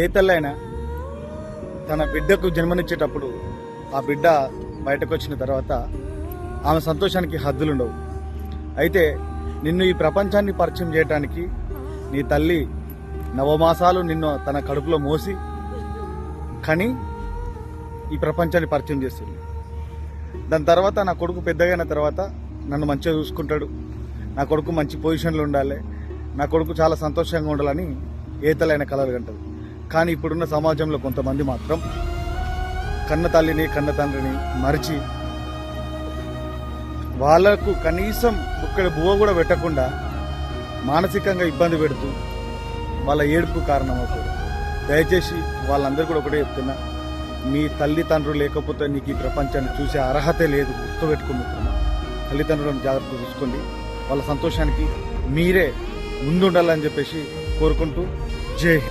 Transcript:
ఏ తల్లైనా తన బిడ్డకు జన్మనిచ్చేటప్పుడు ఆ బిడ్డ బయటకు వచ్చిన తర్వాత ఆమె సంతోషానికి హద్దులుండవు. అయితే నిన్ను ఈ ప్రపంచాన్ని పరిచయం చేయడానికి నీ తల్లి నవమాసాలు నిన్ను తన కడుపులో మోసి కని ఈ ప్రపంచాన్ని పరిచయం చేస్తుంది. దాని తర్వాత నా కొడుకు పెద్దగైన తర్వాత నన్ను మంచిగా చూసుకుంటాడు, నా కొడుకు మంచి పొజిషన్లో ఉండాలి, నా కొడుకు చాలా సంతోషంగా ఉండాలని ఏ తల్లైన కలలు కంటది. కానీ ఇప్పుడున్న సమాజంలో కొంతమంది మాత్రం కన్న తల్లిని కన్న తండ్రిని మరిచి వాళ్లకు కనీసం ఇక్కడ బువ్వ కూడా పెట్టకుండా మానసికంగా ఇబ్బంది పెడుతూ వాళ్ళ ఏడుపు కారణమవుతుంది. దయచేసి వాళ్ళందరూ కూడా ఒకటే చెప్తున్నా, మీ తల్లిదండ్రులు లేకపోతే నీకు ఈ ప్రపంచాన్ని చూసే అర్హతే లేదు. గుర్తుపెట్టుకుంటున్నా, తల్లిదండ్రులను జాగ్రత్తగా చూసుకోండి, వాళ్ళ సంతోషానికి మీరే ముందుండాలని చెప్పేసి కోరుకుంటూ జై హింద్.